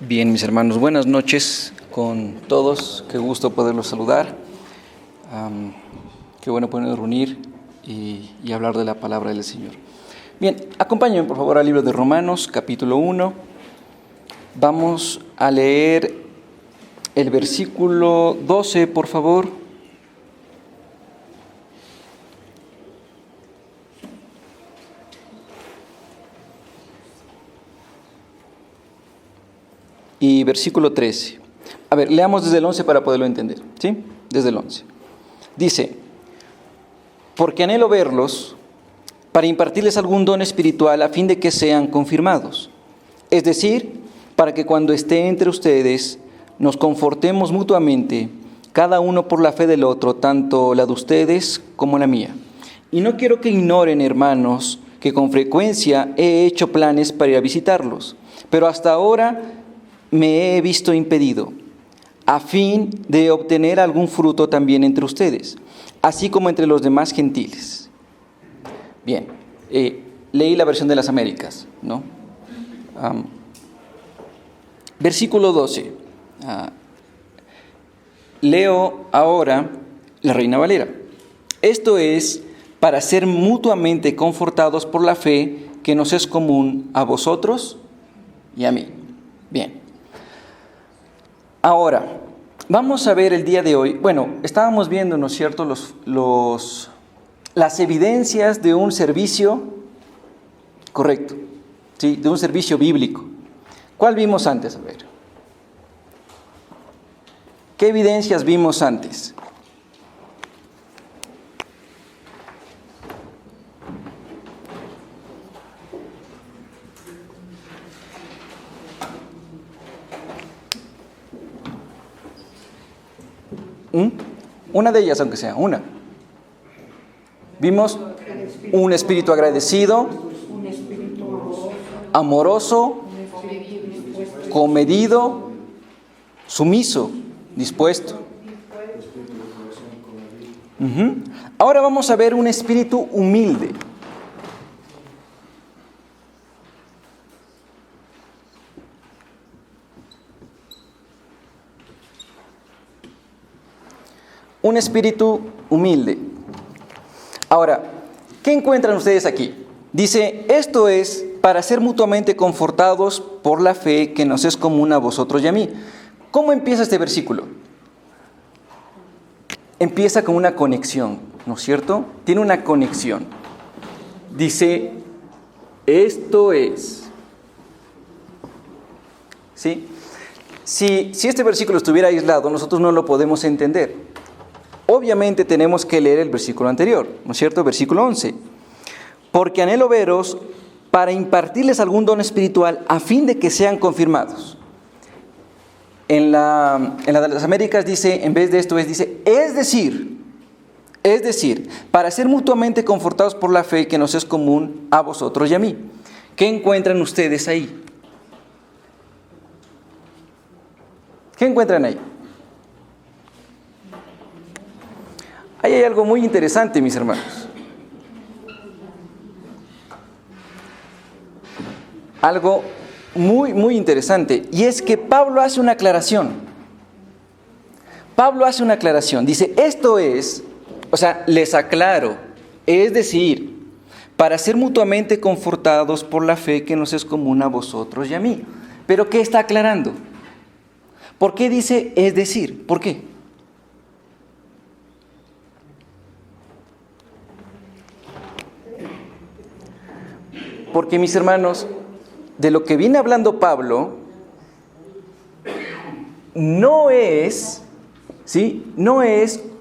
Bien, mis hermanos, buenas noches con todos. Qué gusto poderlos saludar. Qué bueno podernos reunir y hablar de la palabra del Señor. Bien, acompáñenme por favor al libro de Romanos, capítulo 1. Vamos a leer el versículo 12, por favor. Y versículo 13. A ver, leamos desde el 11 para poderlo entender, ¿sí? Desde el 11. Dice: porque anhelo verlos para impartirles algún don espiritual a fin de que sean confirmados. Es decir, para que cuando esté entre ustedes nos confortemos mutuamente, cada uno por la fe del otro, tanto la de ustedes como la mía. Y no quiero que ignoren, hermanos, que con frecuencia he hecho planes para ir a visitarlos, pero hasta ahora me he visto impedido, a fin de obtener algún fruto también entre ustedes, así como entre los demás gentiles. Bien, leí la versión de las Américas, ¿no? Versículo 12. Leo ahora la Reina Valera. Esto es para ser mutuamente confortados por la fe que nos es común a vosotros y a mí. Bien. Ahora, vamos a ver el día de hoy. Bueno, estábamos viendo, ¿no es cierto?, las evidencias de un servicio correcto, ¿sí?, de un servicio bíblico. ¿Cuál vimos antes? A ver. ¿Qué evidencias vimos antes? Una de ellas, aunque sea una. Vimos un espíritu agradecido, amoroso, comedido, sumiso, dispuesto. Ahora vamos a ver un espíritu humilde. Un espíritu humilde. Ahora, ¿qué encuentran ustedes aquí? Dice, esto es para ser mutuamente confortados por la fe que nos es común a vosotros y a mí. ¿Cómo empieza este versículo? Empieza con una conexión, ¿no es cierto? Tiene una conexión. Dice, esto es. ¿Sí? Si este versículo estuviera aislado, nosotros no lo podemos entender. Obviamente tenemos que leer el versículo anterior, ¿no es cierto? Versículo 11. Porque anhelo veros para impartirles algún don espiritual a fin de que sean confirmados. En la de las Américas dice, en vez de esto dice, es decir, para ser mutuamente confortados por la fe que nos es común a vosotros y a mí. ¿Qué encuentran ustedes ahí? ¿Qué encuentran ahí? Ahí hay algo muy interesante, mis hermanos. Algo muy, muy interesante. Y es que Pablo hace una aclaración. Dice, esto es, les aclaro, es decir, para ser mutuamente confortados por la fe que nos es común a vosotros y a mí. ¿Pero qué está aclarando? ¿Por qué dice es decir? ¿Por qué? Porque, mis hermanos, de lo que viene hablando Pablo no es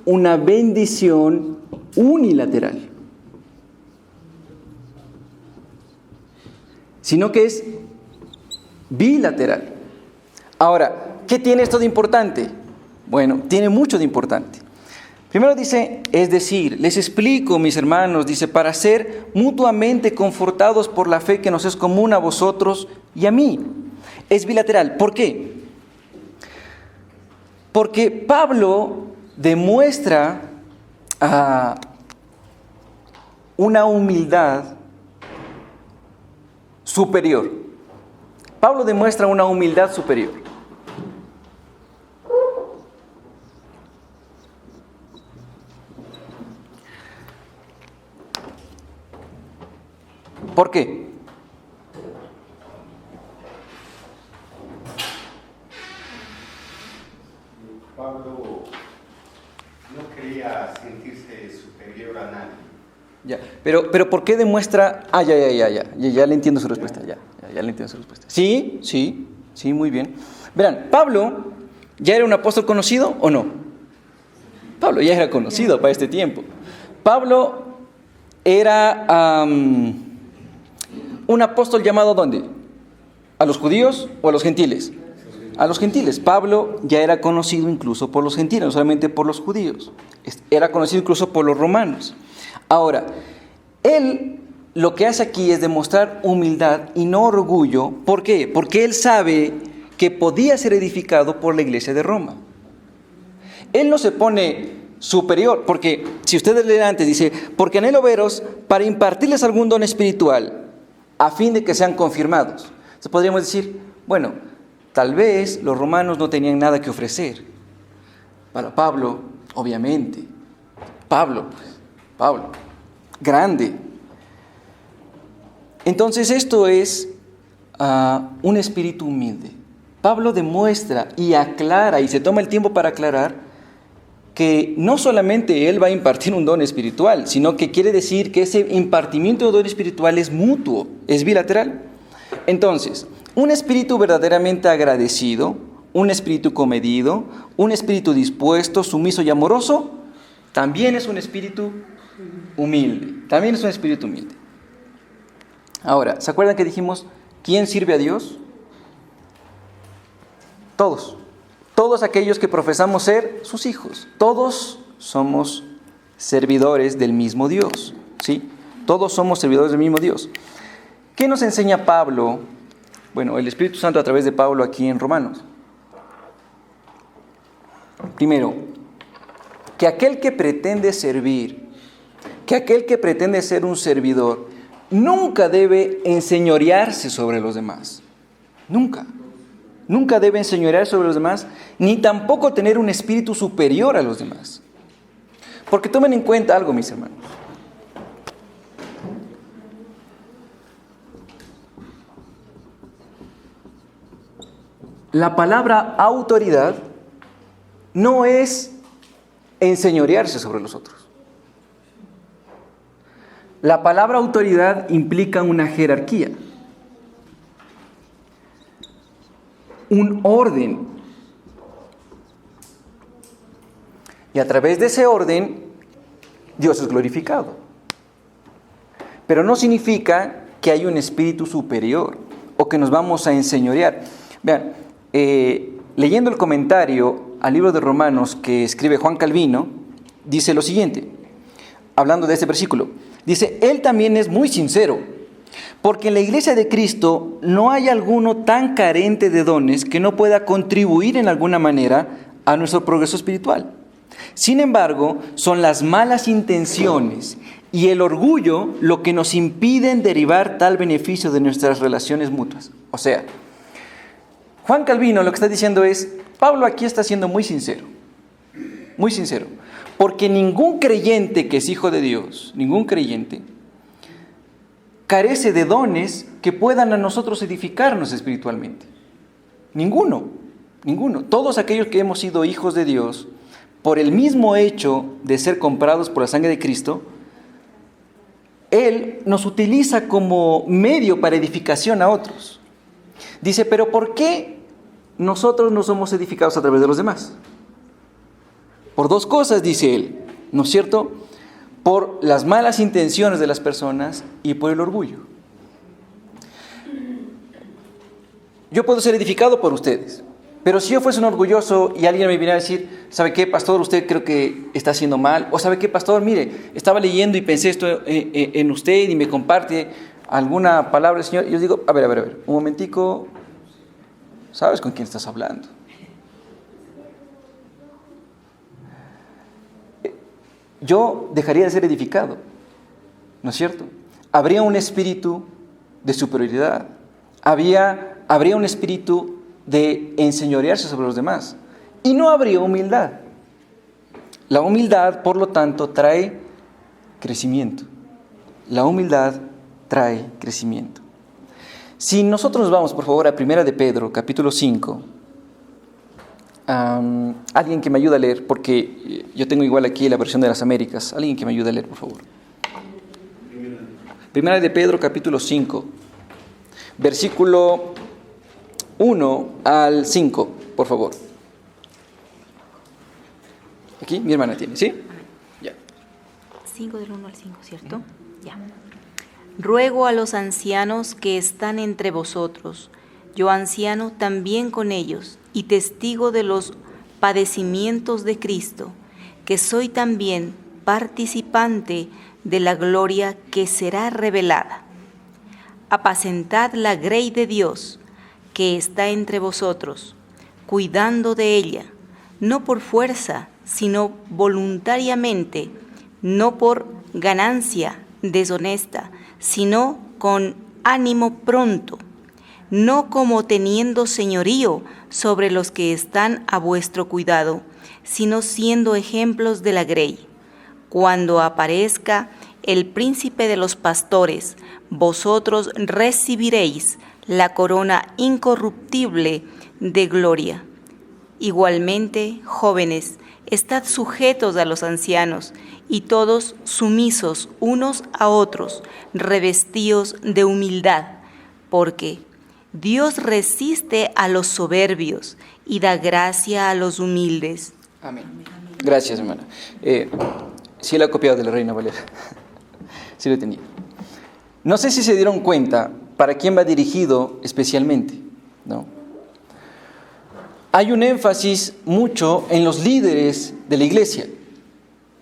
una bendición unilateral, sino que es bilateral. Ahora, ¿qué tiene esto de importante? Bueno, tiene mucho de importante. Primero dice, es decir, les explico, mis hermanos, dice, para ser mutuamente confortados por la fe que nos es común a vosotros y a mí. Es bilateral. ¿Por qué? Porque Pablo demuestra una humildad superior. Pablo demuestra una humildad superior. ¿Por qué? Pablo no quería sentirse superior a nadie. Ya, pero ¿por qué demuestra? Ya le entiendo su respuesta, ya le entiendo su respuesta. Sí, muy bien. Verán, ¿Pablo ya era un apóstol conocido o no? Pablo ya era conocido para este tiempo. Pablo era un apóstol llamado ¿a dónde? ¿A los judíos o a los gentiles? A los gentiles. Pablo ya era conocido incluso por los gentiles, no solamente por los judíos. Era conocido incluso por los romanos. Ahora, él lo que hace aquí es demostrar humildad y no orgullo. ¿Por qué? Porque él sabe que podía ser edificado por la iglesia de Roma. Él no se pone superior, porque si ustedes leen antes, dice, porque anhelo veros para impartirles algún don espiritual, a fin de que sean confirmados. Entonces podríamos decir, bueno, tal vez los romanos no tenían nada que ofrecer. Para Pablo, obviamente. Pablo, grande. Entonces esto es un espíritu humilde. Pablo demuestra y aclara y se toma el tiempo para aclarar que no solamente él va a impartir un don espiritual, sino que quiere decir que ese impartimiento de don espiritual es mutuo, es bilateral. Entonces, un espíritu verdaderamente agradecido, un espíritu comedido, un espíritu dispuesto, sumiso y amoroso, también es un espíritu humilde. También es un espíritu humilde. Ahora, ¿se acuerdan que dijimos quién sirve a Dios? Todos. Todos aquellos que profesamos ser sus hijos. Todos somos servidores del mismo Dios. ¿Sí? Todos somos servidores del mismo Dios. ¿Qué nos enseña Pablo? Bueno, el Espíritu Santo a través de Pablo aquí en Romanos. Primero, que aquel que pretende servir, que aquel que pretende ser un servidor, nunca debe enseñorearse sobre los demás. Nunca. Nunca debe enseñorearse sobre los demás, ni tampoco tener un espíritu superior a los demás. Porque tomen en cuenta algo, mis hermanos. La palabra autoridad no es enseñorearse sobre los otros. La palabra autoridad implica una jerarquía, un orden. Y a través de ese orden, Dios es glorificado. Pero no significa que hay un espíritu superior o que nos vamos a enseñorear. Vean, leyendo el comentario al libro de Romanos que escribe Juan Calvino, dice lo siguiente, hablando de este versículo. Dice, él también es muy sincero, porque en la iglesia de Cristo no hay alguno tan carente de dones que no pueda contribuir en alguna manera a nuestro progreso espiritual. Sin embargo, son las malas intenciones y el orgullo lo que nos impiden derivar tal beneficio de nuestras relaciones mutuas. O sea, Juan Calvino lo que está diciendo es, Pablo aquí está siendo muy sincero, porque ningún creyente que es hijo de Dios, ningún creyente, carece de dones que puedan a nosotros edificarnos espiritualmente. Ninguno. Todos aquellos que hemos sido hijos de Dios, por el mismo hecho de ser comprados por la sangre de Cristo, Él nos utiliza como medio para edificación a otros. Dice, pero ¿por qué nosotros no somos edificados a través de los demás? Por dos cosas, dice él, ¿no es cierto? Por las malas intenciones de las personas y por el orgullo. Yo puedo ser edificado por ustedes, pero si yo fuese un orgulloso y alguien me viniera a decir, ¿sabe qué, pastor? Usted creo que está haciendo mal. O ¿sabe qué, pastor? Mire, estaba leyendo y pensé esto en usted y me comparte alguna palabra del Señor. Y yo digo, a ver, un momentico. ¿Sabes con quién estás hablando? Yo dejaría de ser edificado, ¿no es cierto? Habría un espíritu de superioridad, habría habría un espíritu de enseñorearse sobre los demás y no habría humildad. La humildad, por lo tanto, trae crecimiento. La humildad trae crecimiento. Si nosotros nos vamos, por favor, a 1 de Pedro, capítulo 5, alguien que me ayude a leer, porque yo tengo igual aquí la versión de las Américas. Alguien que me ayude a leer, por favor. 1 de Pedro, capítulo 5, versículo 1 al 5, por favor. Aquí, mi hermana tiene, ¿sí? Ya. 5 del 1 al 5, ¿cierto? Ya. Ruego a los ancianos que están entre vosotros, yo anciano también con ellos, y testigo de los padecimientos de Cristo, que soy también participante de la gloria que será revelada. Apacentad la grey de Dios, que está entre vosotros, cuidando de ella, no por fuerza, sino voluntariamente, no por ganancia deshonesta, sino con ánimo pronto, no como teniendo señorío sobre los que están a vuestro cuidado, sino siendo ejemplos de la grey. Cuando aparezca el príncipe de los pastores, vosotros recibiréis la corona incorruptible de gloria. Igualmente, jóvenes, estad sujetos a los ancianos, y todos sumisos unos a otros, revestidos de humildad, porque Dios resiste a los soberbios y da gracia a los humildes. Amén. Gracias, hermana. Sí la he copiado de la Reina Valera. Sí lo he tenido. No sé si se dieron cuenta para quién va dirigido especialmente, ¿no? Hay un énfasis mucho en los líderes de la iglesia.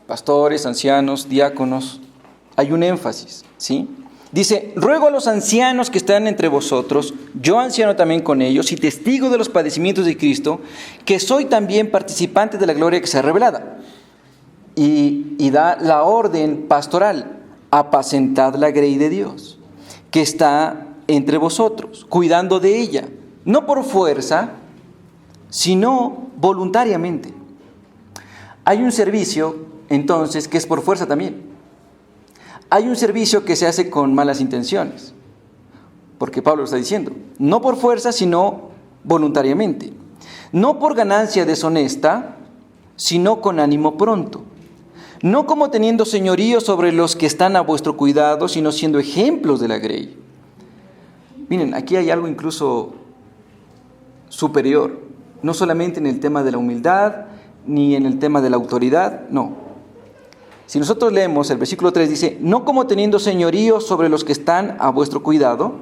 Pastores, ancianos, diáconos. Hay un énfasis, ¿sí? Dice, ruego a los ancianos que están entre vosotros, yo anciano también con ellos y testigo de los padecimientos de Cristo, que soy también participante de la gloria que será revelada. Y da la orden pastoral, apacentad la grey de Dios, que está entre vosotros, cuidando de ella, no por fuerza, sino voluntariamente. Hay un servicio, entonces, que es por fuerza también. Hay un servicio que se hace con malas intenciones, porque Pablo lo está diciendo, no por fuerza, sino voluntariamente. No por ganancia deshonesta, sino con ánimo pronto. No como teniendo señorío sobre los que están a vuestro cuidado, sino siendo ejemplos de la grey. Miren, aquí hay algo incluso superior, no solamente en el tema de la humildad, ni en el tema de la autoridad, no. Si nosotros leemos el versículo 3, dice, no como teniendo señorío sobre los que están a vuestro cuidado,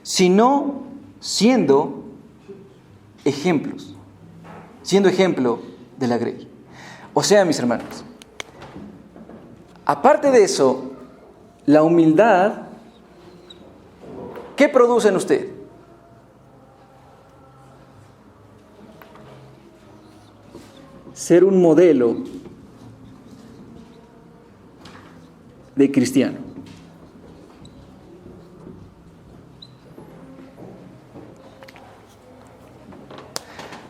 sino siendo ejemplos, siendo ejemplo de la grey. O sea, mis hermanos, aparte de eso, la humildad, ¿qué produce en usted? Ser un modelo de cristiano.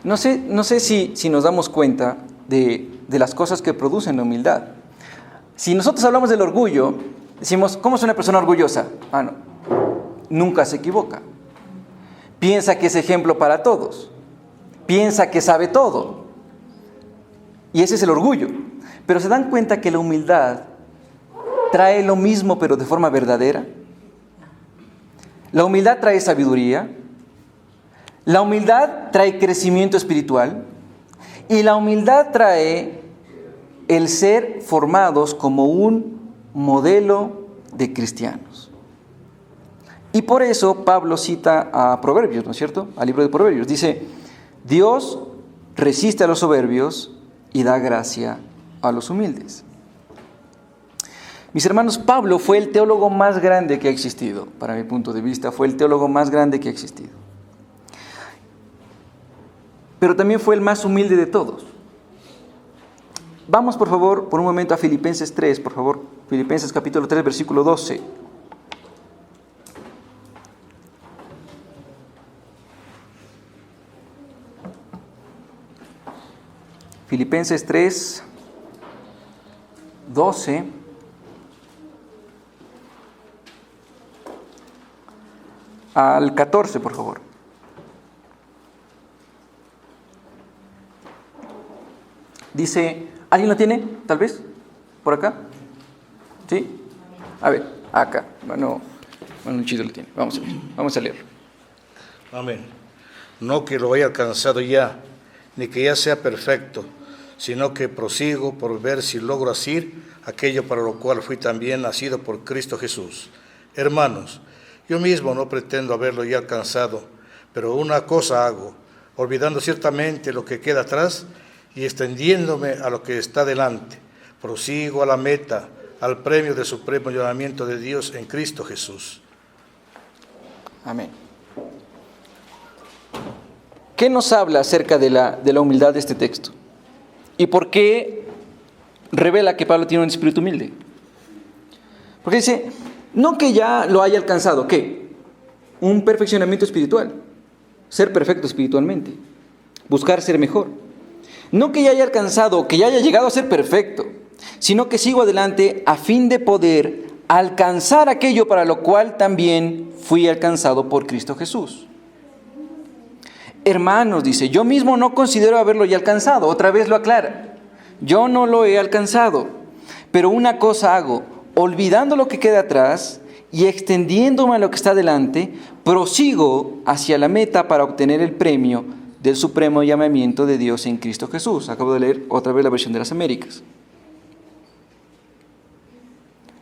No sé si nos damos cuenta de las cosas que producen la humildad. Si nosotros hablamos del orgullo, decimos, ¿cómo es una persona orgullosa? No, nunca se equivoca. Piensa que es ejemplo para todos. Piensa que sabe todo. Y ese es el orgullo. Pero ¿se dan cuenta que la humildad trae lo mismo pero de forma verdadera? La humildad trae sabiduría. La humildad trae crecimiento espiritual. Y la humildad trae el ser formados como un modelo de cristianos. Y por eso Pablo cita a Proverbios, ¿no es cierto? Al libro de Proverbios. Dice, Dios resiste a los soberbios y da gracia a los humildes. Mis hermanos, Pablo fue el teólogo más grande que ha existido. Para mi punto de vista, fue el teólogo más grande que ha existido. Pero también fue el más humilde de todos. Vamos, por favor, por un momento a Filipenses 3, por favor. Filipenses capítulo 3, versículo 12. Filipenses 3, 12. Al 14, por favor. Dice, ¿alguien lo tiene? Tal vez, por acá. ¿Sí? A ver, acá. Bueno, Luchito lo tiene. Vamos a leerlo. Amén. No que lo haya alcanzado ya, ni que ya sea perfecto, sino que prosigo por ver si logro asir aquello para lo cual fui también nacido por Cristo Jesús. Hermanos, yo mismo no pretendo haberlo ya alcanzado, pero una cosa hago, olvidando ciertamente lo que queda atrás y extendiéndome a lo que está delante. Prosigo a la meta, al premio del supremo llamamiento de Dios en Cristo Jesús. Amén. ¿Qué nos habla acerca de la humildad de este texto? ¿Y por qué revela que Pablo tiene un espíritu humilde? Porque dice, no que ya lo haya alcanzado, ¿qué? Un perfeccionamiento espiritual, ser perfecto espiritualmente, buscar ser mejor. No que ya haya alcanzado, que ya haya llegado a ser perfecto, sino que sigo adelante a fin de poder alcanzar aquello para lo cual también fui alcanzado por Cristo Jesús. Hermanos, dice, yo mismo no considero haberlo ya alcanzado. Otra vez lo aclara. Yo no lo he alcanzado, pero una cosa hago, olvidando lo que queda atrás y extendiéndome a lo que está delante, prosigo hacia la meta para obtener el premio del supremo llamamiento de Dios en Cristo Jesús. Acabo de leer otra vez la versión de las Américas.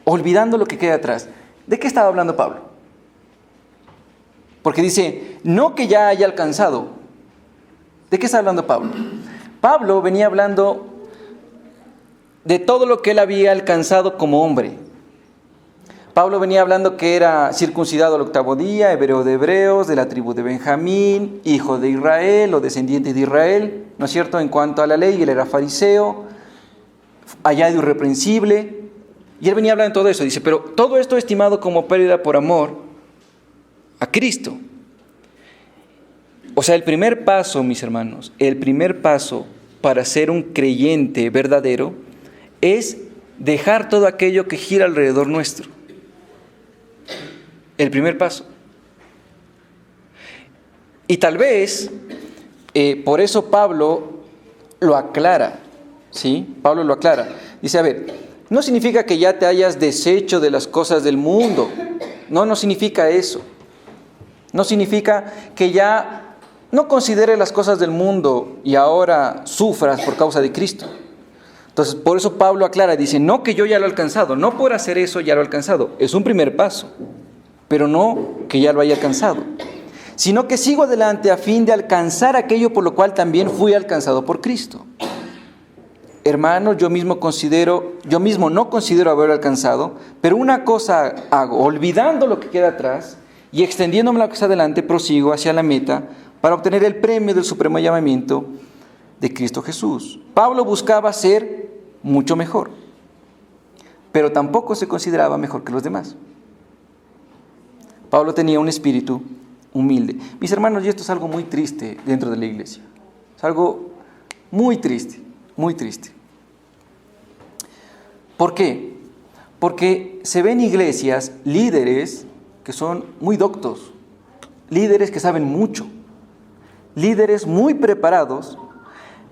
Olvidando lo que queda atrás. ¿De qué estaba hablando Pablo? Porque dice, no que ya haya alcanzado. ¿De qué está hablando Pablo? Pablo venía hablando de todo lo que él había alcanzado como hombre. Pablo venía hablando que era circuncidado al 8º día, hebreo de hebreos, de la tribu de Benjamín, hijo de Israel o descendiente de Israel, ¿no es cierto? En cuanto a la ley, él era fariseo, hallado irreprensible. Y él venía hablando de todo eso. Dice, pero todo esto estimado como pérdida por amor a Cristo. O sea, el primer paso, mis hermanos, el primer paso para ser un creyente verdadero es dejar todo aquello que gira alrededor nuestro. El primer paso. Y tal vez, por eso Pablo lo aclara, ¿sí? Pablo lo aclara. Dice, a ver, no significa que ya te hayas deshecho de las cosas del mundo. No significa eso. No significa que ya no consideres las cosas del mundo y ahora sufras por causa de Cristo. Entonces, por eso Pablo aclara, dice, no que yo ya lo he alcanzado, no por hacer eso ya lo he alcanzado. Es un primer paso, pero no que ya lo haya alcanzado, sino que sigo adelante a fin de alcanzar aquello por lo cual también fui alcanzado por Cristo. Hermanos, yo mismo no considero haberlo alcanzado, pero una cosa hago, olvidando lo que queda atrás y extendiéndome a lo que está adelante, prosigo hacia la meta para obtener el premio del supremo llamamiento de Cristo Jesús. Pablo buscaba ser mucho mejor, pero tampoco se consideraba mejor que los demás. Pablo tenía un espíritu humilde. Mis hermanos, y esto es algo muy triste dentro de la iglesia. Es algo muy triste, muy triste. ¿Por qué? Porque se ven iglesias, líderes que son muy doctos, líderes que saben mucho, líderes muy preparados,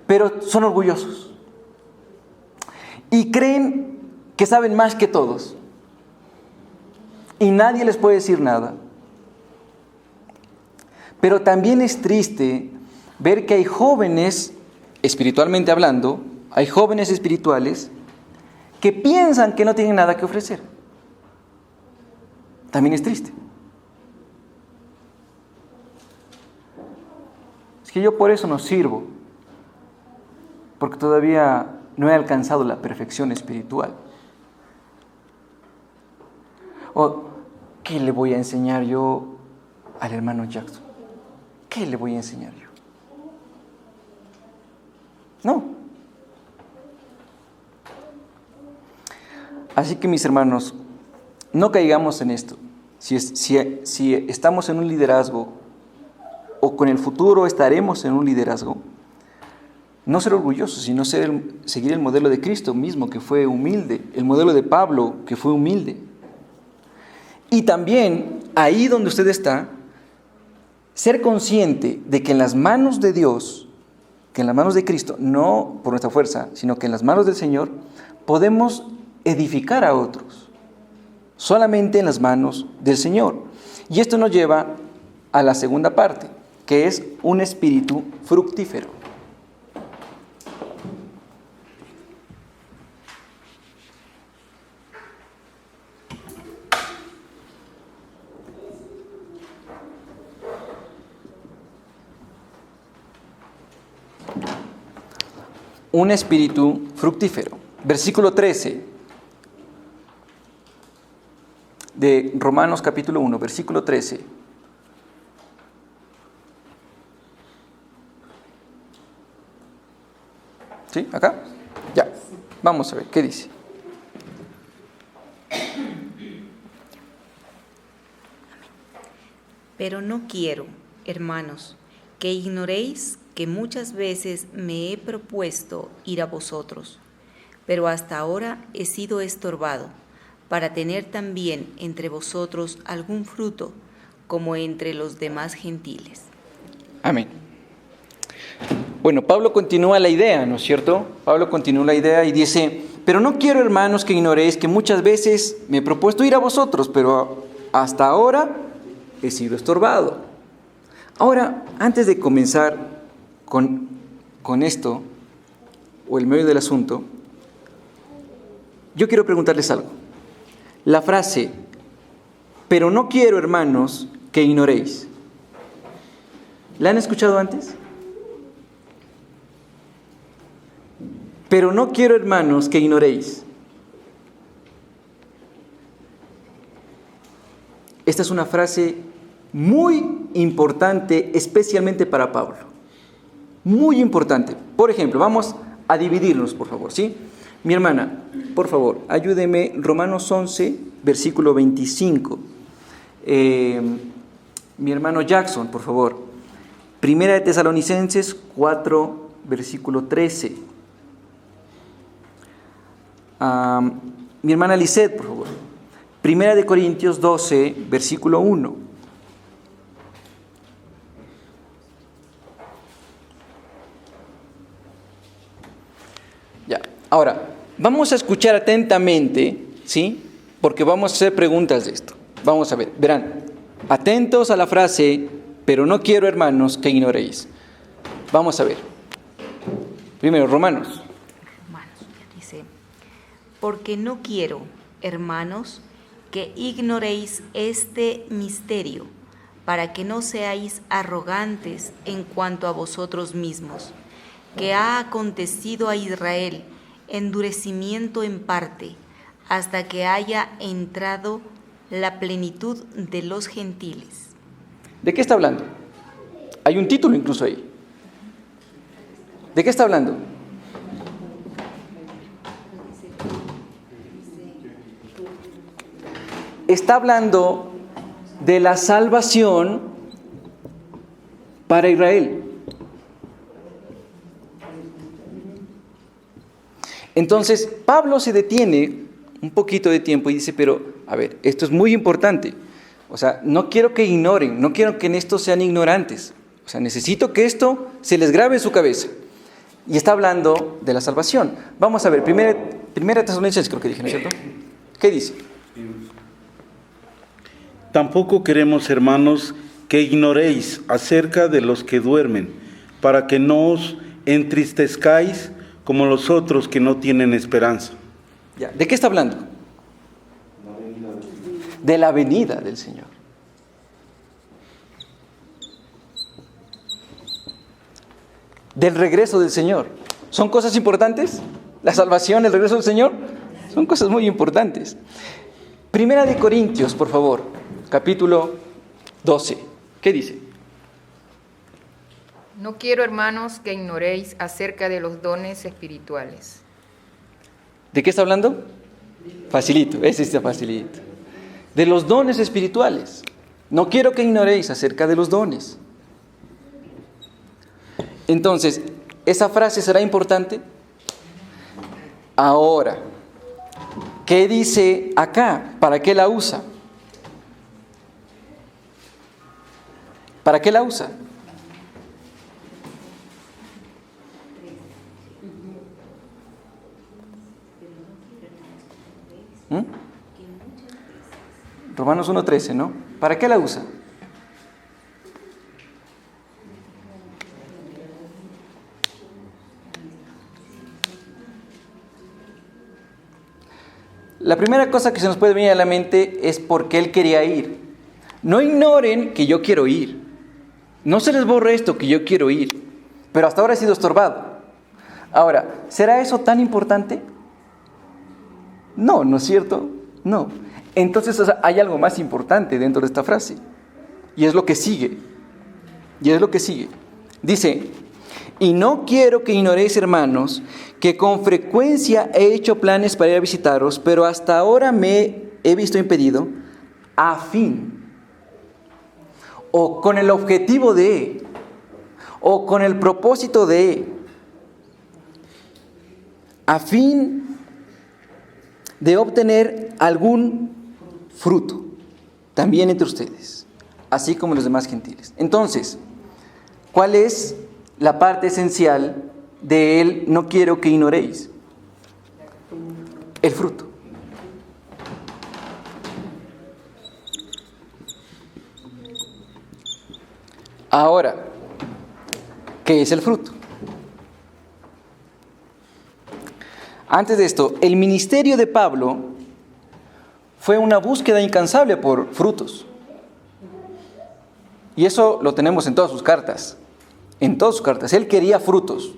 pero son orgullosos. Y creen que saben más que todos. Y nadie les puede decir nada. Pero también es triste ver que hay jóvenes, espiritualmente hablando, hay jóvenes espirituales que piensan que no tienen nada que ofrecer. También es triste. Es que yo por eso no sirvo, porque todavía no he alcanzado la perfección espiritual. O, ¿qué le voy a enseñar yo al hermano Jackson? ¿Qué le voy a enseñar yo? No. Así que, mis hermanos, no caigamos en esto. Si estamos en un liderazgo o con el futuro estaremos en un liderazgo, no ser orgullosos, sino seguir el modelo de Cristo mismo, que fue humilde, el modelo de Pablo, que fue humilde. Y también, ahí donde usted está, ser consciente de que en las manos de Dios, que en las manos de Cristo, no por nuestra fuerza, sino que en las manos del Señor, podemos edificar a otros, solamente en las manos del Señor. Y esto nos lleva a la segunda parte, que es un espíritu fructífero. Un espíritu fructífero. Versículo 13 de Romanos capítulo 1, versículo 13. ¿Sí? ¿Acá? Ya. Vamos a ver, ¿qué dice? Pero no quiero, hermanos, que ignoréis que muchas veces me he propuesto ir a vosotros, pero hasta ahora he sido estorbado, para tener también entre vosotros algún fruto, como entre los demás gentiles. Amén. Bueno, Pablo continúa la idea, ¿no es cierto? Pablo continúa la idea y dice, pero no quiero, hermanos, que ignoréis que muchas veces me he propuesto ir a vosotros, pero hasta ahora he sido estorbado. Ahora, antes de comenzar con esto, o el medio del asunto, yo quiero preguntarles algo. La frase, pero no quiero, hermanos, que ignoréis, ¿la han escuchado antes? Pero no quiero, hermanos, que ignoréis. Esta es una frase muy importante, especialmente para Pablo. Muy importante. Por ejemplo, vamos a dividirnos, por favor, ¿sí? Mi hermana, por favor, ayúdeme, Romanos 11, versículo 25. Mi hermano Jackson, por favor. Primera de Tesalonicenses 4, versículo 13. Mi hermana Lisette, por favor. Primera de Corintios 12, versículo 1. Ya. Ahora, vamos a escuchar atentamente, ¿sí? Porque vamos a hacer preguntas de esto. Vamos a ver, verán, atentos a la frase, pero no quiero, hermanos, que ignoréis. Vamos a ver. Primero, Romanos. Dice, porque no quiero, hermanos, que ignoréis este misterio, para que no seáis arrogantes en cuanto a vosotros mismos, que ha acontecido a Israel endurecimiento en parte, hasta que haya entrado la plenitud de los gentiles. ¿De qué está hablando? Hay un título incluso ahí. ¿De qué está hablando? Está hablando de la salvación para Israel. Entonces, Pablo se detiene un poquito de tiempo y dice, pero, a ver, esto es muy importante. O sea, no quiero que ignoren, no quiero que en esto sean ignorantes. O sea, necesito que esto se les grabe en su cabeza. Y está hablando de la salvación. Vamos a ver, primera Tesalonicenses, creo que dije, ¿no es cierto? ¿Qué dice? Tampoco queremos, hermanos, que ignoréis acerca de los que duermen, para que no os entristezcáis como los otros que no tienen esperanza. Ya. ¿De qué está hablando? De la venida del Señor. Del regreso del Señor. ¿Son cosas importantes? La salvación, el regreso del Señor, son cosas muy importantes. Primera de Corintios, por favor, capítulo 12. ¿Qué dice? No quiero, hermanos, que ignoréis acerca de los dones espirituales. ¿De qué está hablando? Facilito, ese está facilito. De los dones espirituales. No quiero que ignoréis acerca de los dones. Entonces, ¿esa frase será importante? Ahora, ¿qué dice acá? ¿Para qué la usa? ¿Para qué la usa? ¿Mm? Romanos 1:13, ¿no? ¿Para qué la usa? La primera cosa que se nos puede venir a la mente es porque él quería ir. No ignoren que yo quiero ir. No se les borre esto, que yo quiero ir. Pero hasta ahora he sido estorbado. Ahora, ¿será eso tan importante? No, ¿no es cierto? No. Entonces hay algo más importante dentro de esta frase. Y es lo que sigue. Dice, y no quiero que ignoréis, hermanos, que con frecuencia he hecho planes para ir a visitaros, pero hasta ahora me he visto impedido a fin, o con el objetivo de, o con el propósito de, a fin de obtener algún fruto, también entre ustedes, así como los demás gentiles. Entonces, ¿cuál es la parte esencial de él? No quiero que ignoréis el fruto. Ahora, ¿qué es el fruto? Antes de esto, el ministerio de Pablo fue una búsqueda incansable por frutos. Y eso lo tenemos en todas sus cartas. En todas sus cartas. Él quería frutos.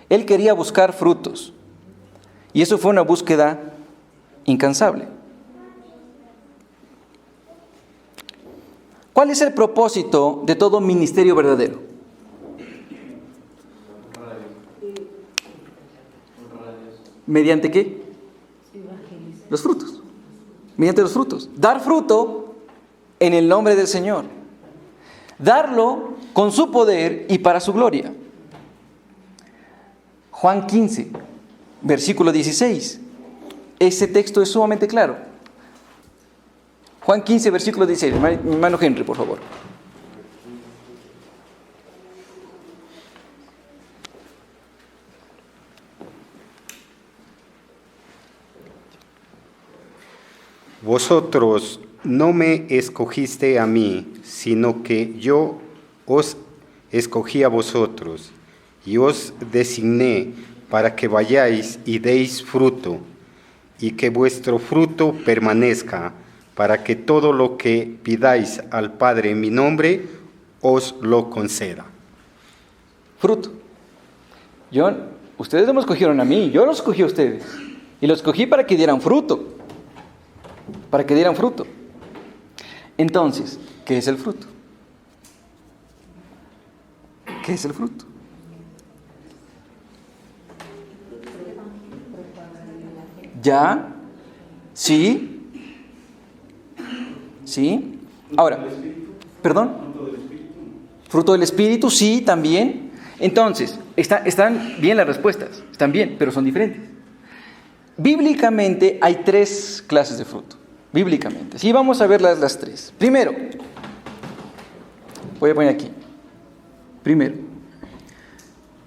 Él quería buscar frutos. Y eso fue una búsqueda incansable. ¿Cuál es el propósito de todo ministerio verdadero? ¿Mediante qué? Los frutos. Mediante los frutos. Dar fruto en el nombre del Señor. Darlo con su poder y para su gloria. Juan 15, versículo 16. Ese texto es sumamente claro. Juan 15, versículo 16. Mi hermano Henry, por favor. Vosotros no me escogiste a mí, sino que yo os escogí a vosotros y os designé para que vayáis y deis fruto, y que vuestro fruto permanezca, para que todo lo que pidáis al Padre en mi nombre, os lo conceda. Fruto. Ustedes no me escogieron a mí, yo los escogí a ustedes. Y los escogí para que dieran fruto. Para que dieran fruto. Entonces, ¿qué es el fruto? ¿Qué es el fruto? ¿Ya? ¿Sí? ¿Sí? Ahora, ¿perdón? ¿Fruto del Espíritu? Sí, también. Entonces, están bien las respuestas, están bien, pero son diferentes. Bíblicamente hay 3 clases de fruto. Bíblicamente. Sí, vamos a verlas las 3. Primero, voy a poner aquí. Primero,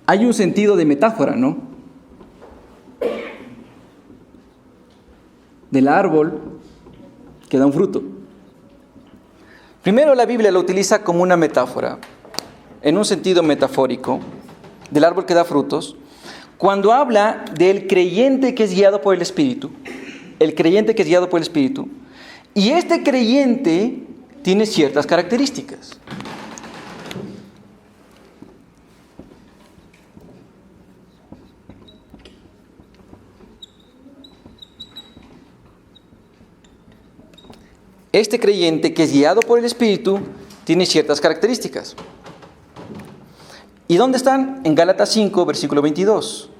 hay un sentido de metáfora, ¿no? Del árbol que da un fruto. Primero, la Biblia lo utiliza como una metáfora, en un sentido metafórico, del árbol que da frutos, cuando habla del creyente que es guiado por el Espíritu. El creyente que es guiado por el Espíritu. Y este creyente tiene ciertas características. Este creyente que es guiado por el Espíritu tiene ciertas características. ¿Y dónde están? En Gálatas 5, versículo 22.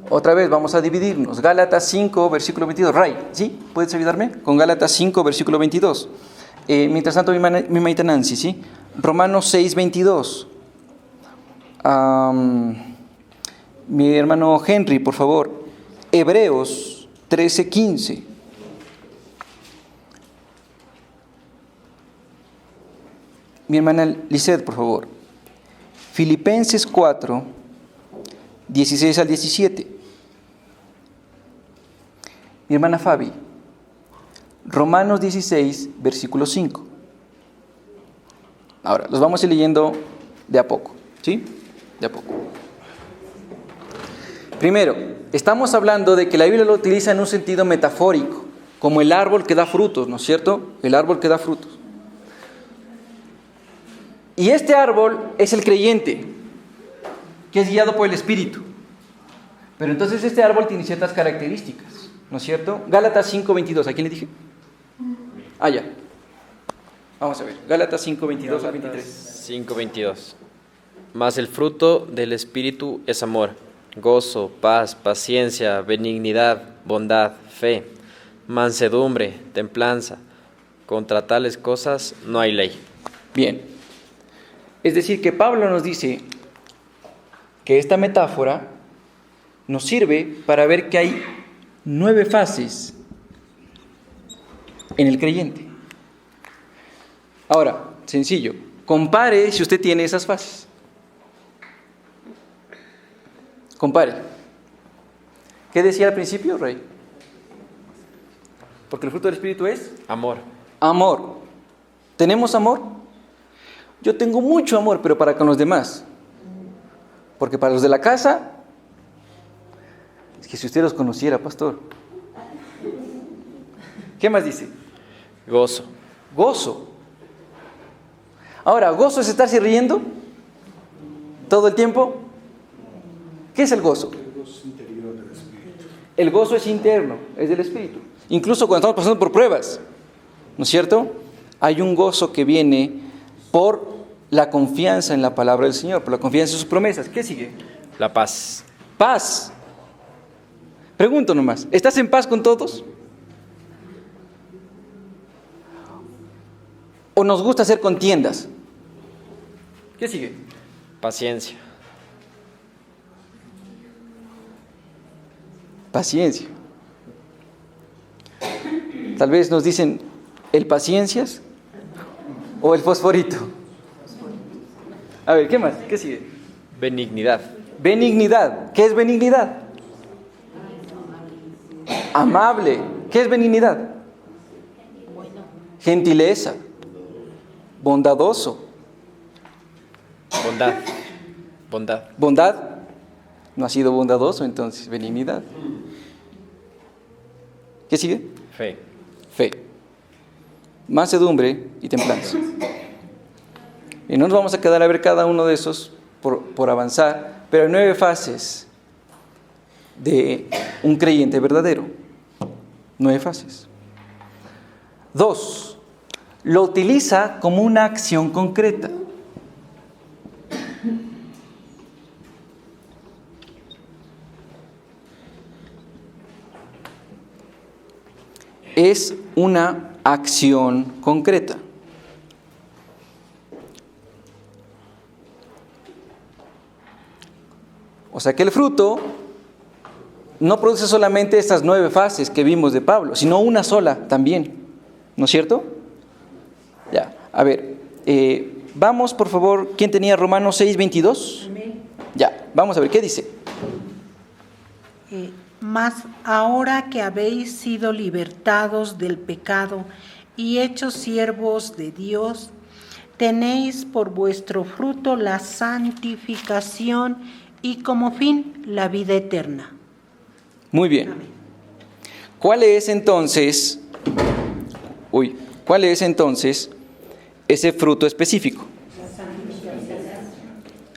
Otra vez vamos a dividirnos. Gálatas 5, versículo 22. Ray, ¿sí? ¿Puedes ayudarme? Con Gálatas 5, versículo 22. Mientras tanto, mi hermanita Nancy, ¿sí? Romanos 6:22. Mi hermano Henry, por favor. Hebreos 13:15. Mi hermana Lisette, por favor. Filipenses 4:16 al 17. Mi hermana Fabi. Romanos 16, versículo 5. Ahora, los vamos a ir leyendo de a poco, ¿sí? De a poco. Primero, estamos hablando de que la Biblia lo utiliza en un sentido metafórico, como el árbol que da frutos, ¿no es cierto? El árbol que da frutos. Y este árbol es el creyente, que es guiado por el Espíritu. Pero entonces este árbol tiene ciertas características, ¿no es cierto? Gálatas 5:22, ¿a quién le dije? Ya. Vamos a ver, Gálatas 5:22 al 23. 5:22. Mas el fruto del Espíritu es amor, gozo, paz, paciencia, benignidad, bondad, fe, mansedumbre, templanza. Contra tales cosas no hay ley. Bien. Es decir, que Pablo nos dice que esta metáfora nos sirve para ver que hay 9 fases en el creyente. Ahora, sencillo, compare si usted tiene esas fases. Compare. ¿Qué decía al principio, Rey? Porque el fruto del Espíritu es Amor. amor. ¿Tenemos amor? Yo tengo mucho amor, pero para con los demás. Porque para los de la casa, es que si usted los conociera, pastor. ¿Qué más dice? Gozo. Gozo. Ahora, ¿gozo es estarse riendo todo el tiempo? ¿Qué es el gozo? El gozo es interno, es del Espíritu. Incluso cuando estamos pasando por pruebas, ¿no es cierto? Hay un gozo que viene por la confianza en la palabra del Señor, por la confianza en sus promesas. ¿Qué sigue? La paz. Paz. Pregunto nomás, ¿estás en paz con todos? ¿O nos gusta hacer contiendas? ¿Qué sigue? Paciencia. Paciencia. Tal vez nos dicen el paciencias o el fosforito. A ver, ¿qué más? ¿Qué sigue? Benignidad. Benignidad. ¿Qué es benignidad? Amable. ¿Qué es benignidad? Gentileza. Bondadoso. Bondad. Bondad. Bondad. No ha sido bondadoso, entonces benignidad. ¿Qué sigue? Fe. Fe. Mansedumbre y templanza. Y no nos vamos a quedar a ver cada uno de esos por avanzar, pero hay 9 fases de un creyente verdadero. 9 fases. 2. Lo utiliza como una acción concreta. Es una acción concreta. O sea que el fruto no produce solamente estas 9 fases que vimos de Pablo, sino una sola también. ¿No es cierto? Ya, a ver, vamos por favor, ¿quién tenía Romanos 6:22? Ya, vamos a ver, ¿qué dice? Mas ahora que habéis sido libertados del pecado y hechos siervos de Dios, tenéis por vuestro fruto la santificación y como fin la vida eterna. Muy bien. ¿Cuál es entonces ese fruto específico?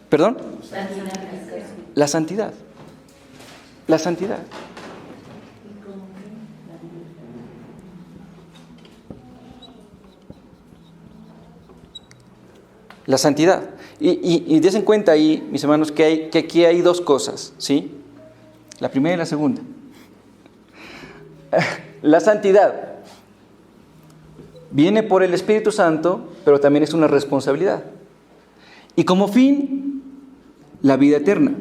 ¿Perdón? La santidad. La santidad. La santidad. Y des en cuenta ahí, mis hermanos, que aquí hay 2 cosas, ¿sí? La primera y la segunda. La santidad Viene por el Espíritu Santo, pero también es una responsabilidad. Y como fin, la vida eterna,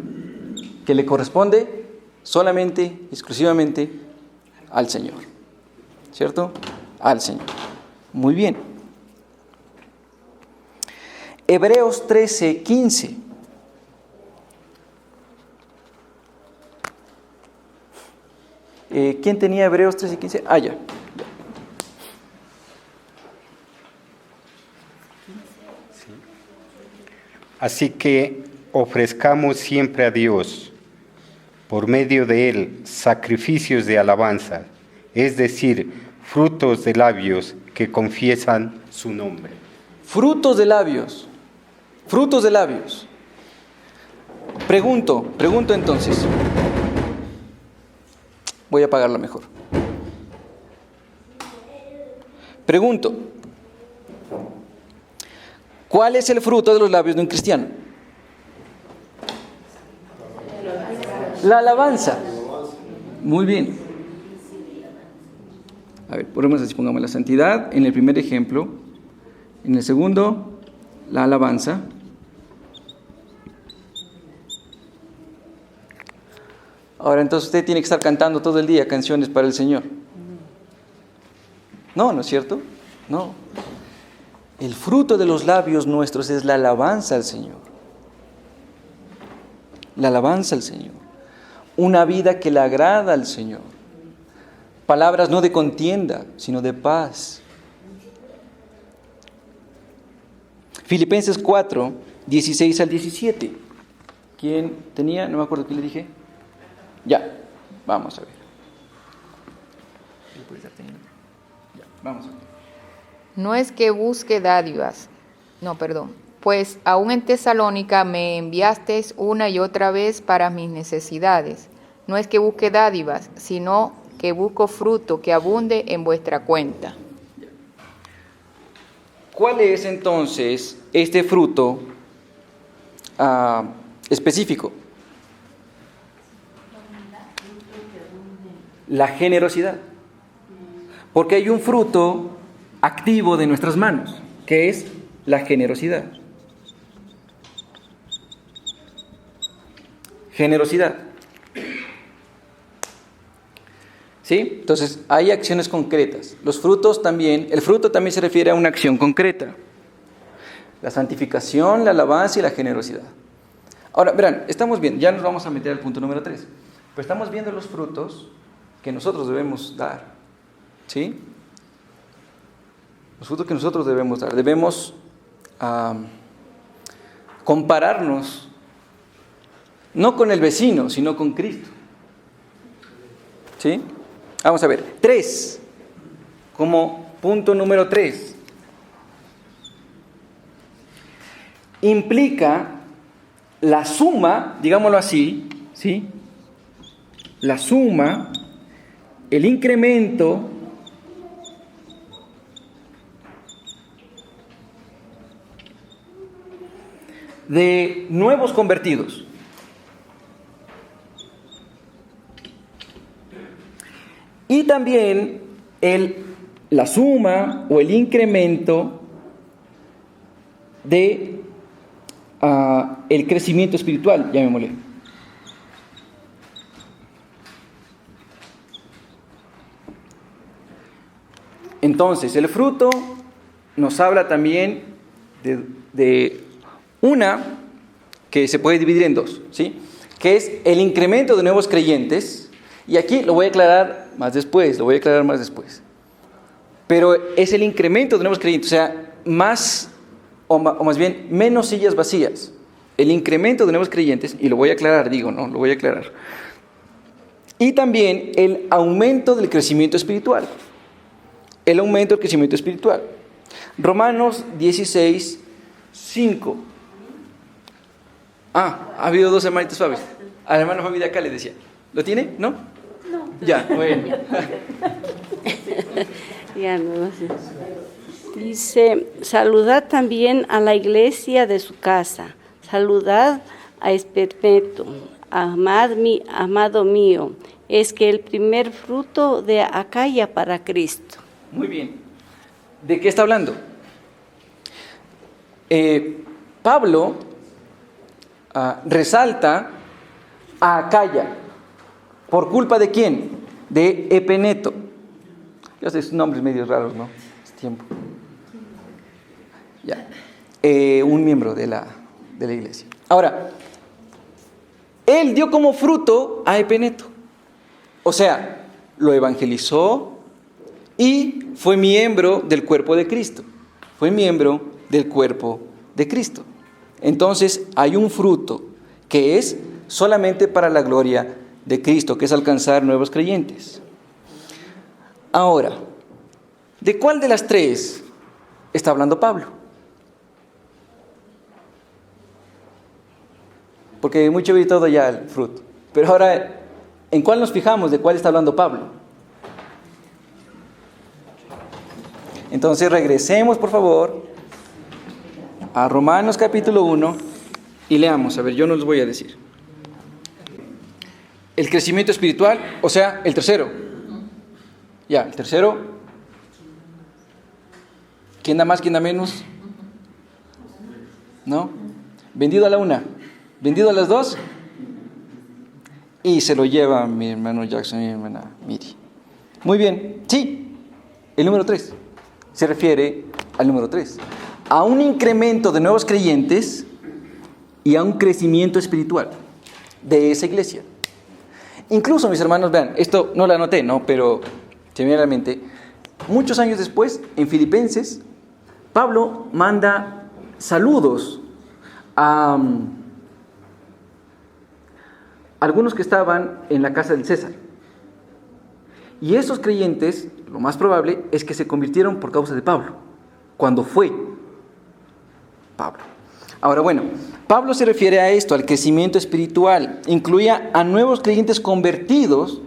que le corresponde solamente, exclusivamente al Señor. ¿Cierto? Al Señor. Muy bien. Hebreos 13:15. ¿Quién tenía Hebreos 13:15? Ah, ya. Así que ofrezcamos siempre a Dios, por medio de Él, sacrificios de alabanza, es decir, frutos de labios que confiesan su nombre. Frutos de labios. Frutos de labios. Pregunto entonces. Voy a apagarlo mejor. Pregunto. ¿Cuál es el fruto de los labios de un cristiano? La alabanza. Muy bien. A ver, ponemos así, pongamos la santidad en el primer ejemplo. En el segundo, la alabanza. Ahora, entonces usted tiene que estar cantando todo el día canciones para el Señor. No, ¿no es cierto? No. El fruto de los labios nuestros es la alabanza al Señor. La alabanza al Señor. Una vida que le agrada al Señor. Palabras no de contienda, sino de paz. Filipenses 4, 16 al 17. ¿Quién tenía? No me acuerdo quién le dije. Ya, vamos a ver. Ya, vamos a ver. No es que busque dádivas, pues aún en Tesalónica me enviasteis una y otra vez para mis necesidades. No es que busque dádivas, sino que busco fruto que abunde en vuestra cuenta. ¿Cuál es entonces este fruto específico? La generosidad. Porque hay un fruto activo de nuestras manos, que es la generosidad. Generosidad. ¿Sí? Entonces, hay acciones concretas. Los frutos también, el fruto también se refiere a una acción concreta. La santificación, la alabanza y la generosidad. Ahora, verán, estamos viendo, ya nos vamos a meter al punto número 3, pero estamos viendo los frutos que nosotros debemos dar. ¿Sí? Los frutos que nosotros debemos dar. Debemos compararnos no con el vecino, sino con Cristo. ¿Sí? Vamos a ver. 3, como punto número 3. Implica la suma, digámoslo así, ¿sí? La suma, el incremento de nuevos convertidos. Y también la suma o el incremento de el crecimiento espiritual, llamémosle. Entonces, el fruto nos habla también de una que se puede dividir en dos, ¿sí? Que es el incremento de nuevos creyentes, y aquí lo voy a aclarar más después, pero es el incremento de nuevos creyentes, o sea, más bien menos sillas vacías, el incremento de nuevos creyentes, y lo voy a aclarar, y también el aumento del crecimiento espiritual, Romanos 16, 5. Ha habido dos hermanitos suaves. A la hermana familia acá le decía. ¿Lo tiene? ¿No? No. Ya, bueno. Ya no sé. Dice, saludad también a la iglesia de su casa. Saludad a Esperpeto, amado mío. Es que el primer fruto de Acaya para Cristo. Muy bien. ¿De qué está hablando? Pablo resalta a Acaya. ¿Por culpa de quién? De Epeneto. Ya sé, son nombres medio raros, ¿no? Es tiempo. Ya. Un miembro de la iglesia. Ahora, él dio como fruto a Epeneto. O sea, lo evangelizó y fue miembro del cuerpo de Cristo. Fue miembro del cuerpo de Cristo. Entonces, hay un fruto que es solamente para la gloria de Cristo, que es alcanzar nuevos creyentes. Ahora, ¿de cuál de las tres está hablando Pablo? Porque mucho vi todo ya el fruto. Pero ahora, ¿en cuál nos fijamos? ¿De cuál está hablando Pablo? Entonces regresemos, por favor, a Romanos capítulo 1 y leamos. A ver, yo no les voy a decir. El crecimiento espiritual, o sea, el tercero. Ya, el tercero. ¿Quién da más, quién da menos? ¿No? Vendido a la una, vendido a las dos. Y se lo lleva mi hermano Jackson y mi hermana Miri. Muy bien, sí, el número 3 se refiere al número 3, a un incremento de nuevos creyentes y a un crecimiento espiritual de esa iglesia. Incluso, mis hermanos, vean, esto no lo anoté, ¿no? Pero se me viene a la mente, muchos años después, en Filipenses, Pablo manda saludos a algunos que estaban en la casa del César. Y esos creyentes, lo más probable es que se convirtieron por causa de Pablo, cuando fue Pablo. Ahora, bueno, Pablo se refiere a esto, al crecimiento espiritual. Incluía a nuevos creyentes convertidos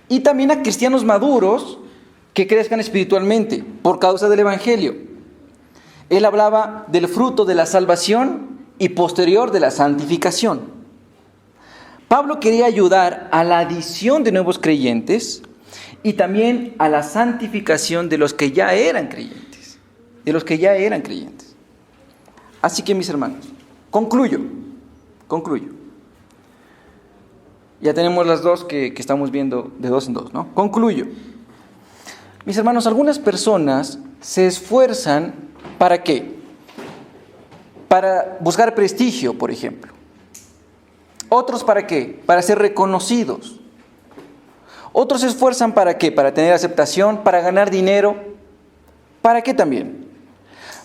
y también a cristianos maduros que crezcan espiritualmente por causa del Evangelio. Él hablaba del fruto de la salvación y posterior de la santificación. Pablo quería ayudar a la adición de nuevos creyentes y también a la santificación de los que ya eran creyentes. Así que, mis hermanos, concluyo. Ya tenemos las dos que estamos viendo de dos en dos, ¿no? Concluyo. Mis hermanos, algunas personas se esfuerzan, ¿para qué? Para buscar prestigio, por ejemplo. Otros, ¿para qué? Para ser reconocidos. Otros se esfuerzan, ¿para qué? Para tener aceptación, para ganar dinero. ¿Para qué también?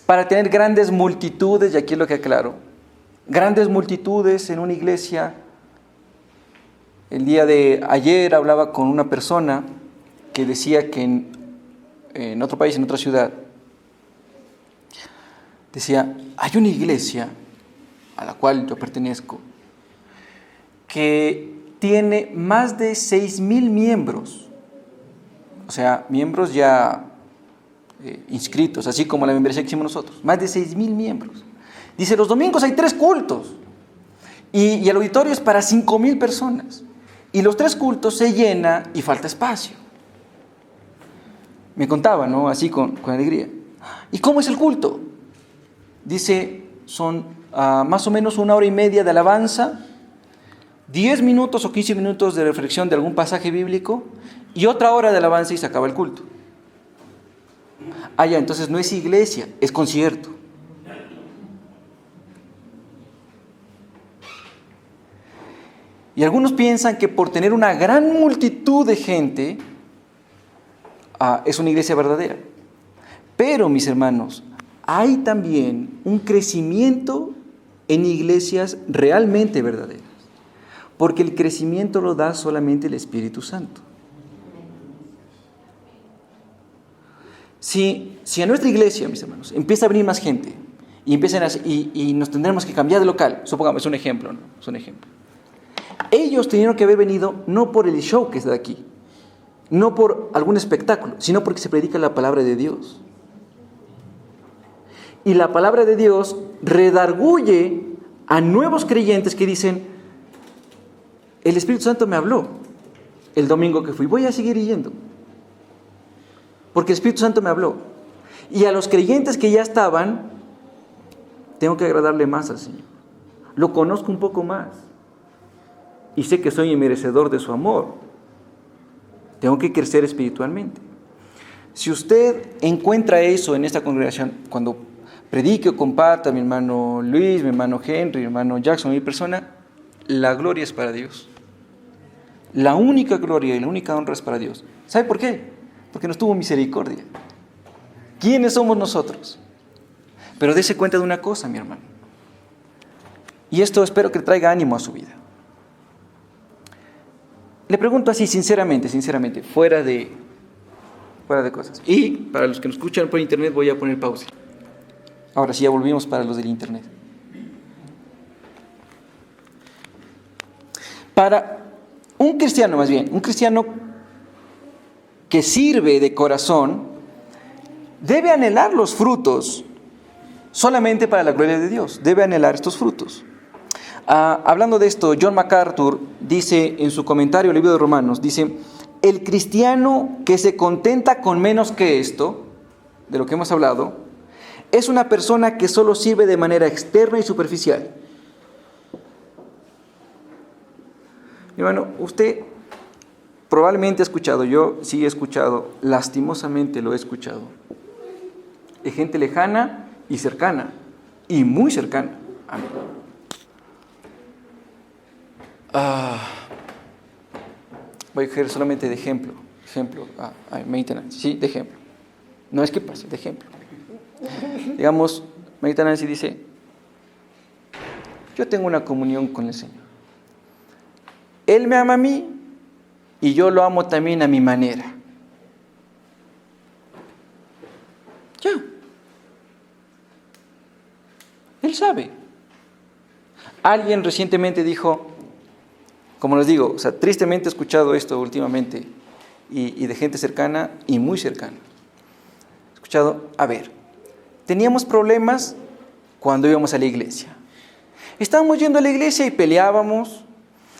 Para tener grandes multitudes, y aquí es lo que aclaro, grandes multitudes en una iglesia. El día de ayer hablaba con una persona que decía que en otro país, en otra ciudad, decía, hay una iglesia a la cual yo pertenezco que tiene más de 6,000 miembros, o sea, miembros ya inscritos, así como la membresía que hicimos nosotros, más de 6,000 miembros. Dice, los domingos hay 3 cultos y el auditorio es para 5,000 personas y los 3 cultos se llena y falta espacio. Me contaba, ¿no? Así con alegría. ¿Y cómo es el culto? Dice, son más o menos 1 hora y media de alabanza, 10 minutos o 15 minutos de reflexión de algún pasaje bíblico y otra hora de alabanza y se acaba el culto. Ya, entonces no es iglesia, es concierto. Y algunos piensan que por tener una gran multitud de gente es una iglesia verdadera. Pero, mis hermanos, hay también un crecimiento en iglesias realmente verdaderas. Porque el crecimiento lo da solamente el Espíritu Santo. Si a nuestra iglesia, mis hermanos, empieza a venir más gente y nos tendremos que cambiar de local, supongamos, es un ejemplo, ¿no? Es un ejemplo. Ellos tenían que haber venido no por el show que está aquí, no por algún espectáculo, sino porque se predica la palabra de Dios. Y la palabra de Dios redarguye a nuevos creyentes que dicen, el Espíritu Santo me habló el domingo que fui, voy a seguir yendo, porque el Espíritu Santo me habló. Y a los creyentes que ya estaban, tengo que agradarle más al Señor. Lo conozco un poco más. Y sé que soy merecedor de su amor. Tengo que crecer espiritualmente. Si usted encuentra eso en esta congregación, cuando predique o comparta, mi hermano Luis, mi hermano Henry, mi hermano Jackson, mi persona, la gloria es para Dios. La única gloria y la única honra es para Dios. ¿Sabe por qué? Porque nos tuvo misericordia. ¿Quiénes somos nosotros? Pero dése cuenta de una cosa, mi hermano. Y esto espero que traiga ánimo a su vida. Le pregunto así, sinceramente, fuera de cosas. Y para los que nos escuchan por internet voy a poner pausa. Ahora sí, ya volvimos para los del internet. Para un cristiano que sirve de corazón, debe anhelar los frutos solamente para la gloria de Dios. Debe anhelar estos frutos. Hablando de esto, John MacArthur dice en su comentario al libro de Romanos, dice, el cristiano que se contenta con menos que esto, de lo que hemos hablado, es una persona que solo sirve de manera externa y superficial. Mi hermano, usted probablemente ha escuchado, yo sí he escuchado, lastimosamente lo he escuchado, de gente lejana y cercana, y muy cercana a mí. Voy a coger solamente de ejemplo, maintenance, sí, de ejemplo. No es que pase, de ejemplo. Digamos, maintenance dice, yo tengo una comunión con el Señor. Él me ama a mí y yo lo amo también a mi manera. Ya. Él sabe. Alguien recientemente dijo, como les digo, tristemente he escuchado esto últimamente y de gente cercana y muy cercana. He escuchado, teníamos problemas cuando íbamos a la iglesia. Estábamos yendo a la iglesia y peleábamos.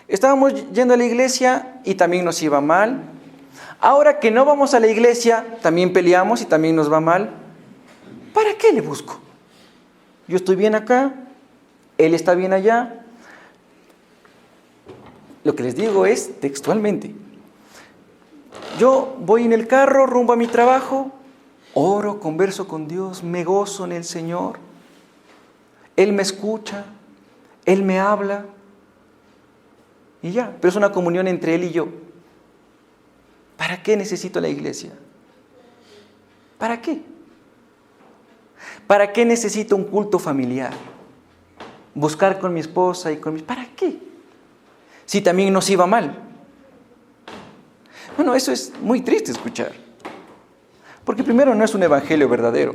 Estábamos yendo a la iglesia y también nos iba mal. Ahora que no vamos a la iglesia, también peleamos y también nos va mal. ¿Para qué le busco? Yo estoy bien acá, él está bien allá. Lo que les digo es textualmente. Yo voy en el carro rumbo a mi trabajo, oro, converso con Dios, me gozo en el Señor. Él me escucha, Él me habla. Y ya, pero es una comunión entre Él y yo. ¿Para qué necesito la iglesia? ¿Para qué? ¿Para qué necesito un culto familiar? Buscar con mi esposa y con mis... ¿Para qué? Si también nos iba mal. Bueno, eso es muy triste escuchar. Porque primero no es un evangelio verdadero.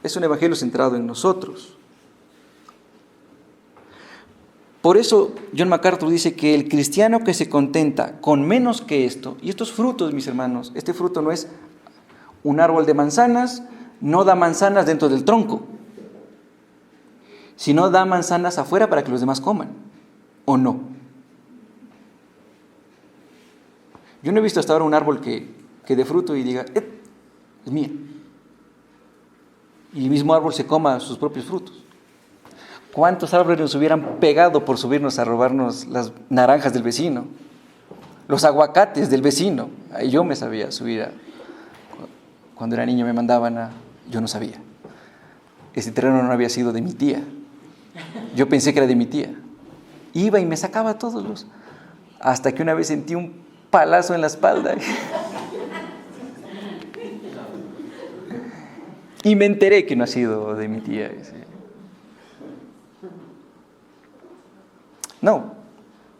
Es un evangelio centrado en nosotros. Por eso John MacArthur dice que el cristiano que se contenta con menos que esto, y estos frutos, mis hermanos, este fruto no es un árbol de manzanas, no da manzanas dentro del tronco, sino da manzanas afuera para que los demás coman, ¿o no? Yo no he visto hasta ahora un árbol que dé fruto y diga, es mía. Y el mismo árbol se coma sus propios frutos. ¿Cuántos árboles nos hubieran pegado por subirnos a robarnos las naranjas del vecino? Los aguacates del vecino. Yo me sabía subir cuando era niño me mandaban yo no sabía. Ese terreno no había sido de mi tía. Yo pensé que era de mi tía. Iba y me sacaba todos los... Hasta que una vez sentí un palazo en la espalda. Y me enteré que no ha sido de mi tía ese. No,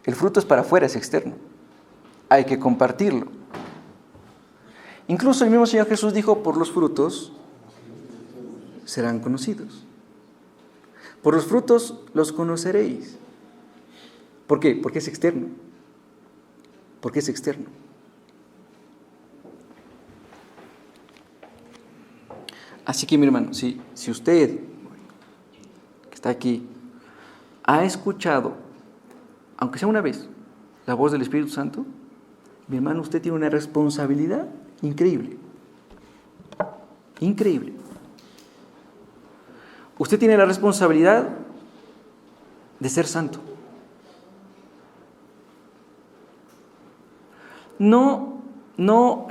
el fruto es para afuera, es externo. Hay que compartirlo. Incluso el mismo Señor Jesús dijo, por los frutos serán conocidos. Por los frutos los conoceréis. ¿Por qué? Porque es externo. Porque es externo. Así que mi hermano, si usted que está aquí ha escuchado, aunque sea una vez, la voz del Espíritu Santo, mi hermano, usted tiene una responsabilidad increíble. Increíble. usted tiene la responsabilidad de ser santo. No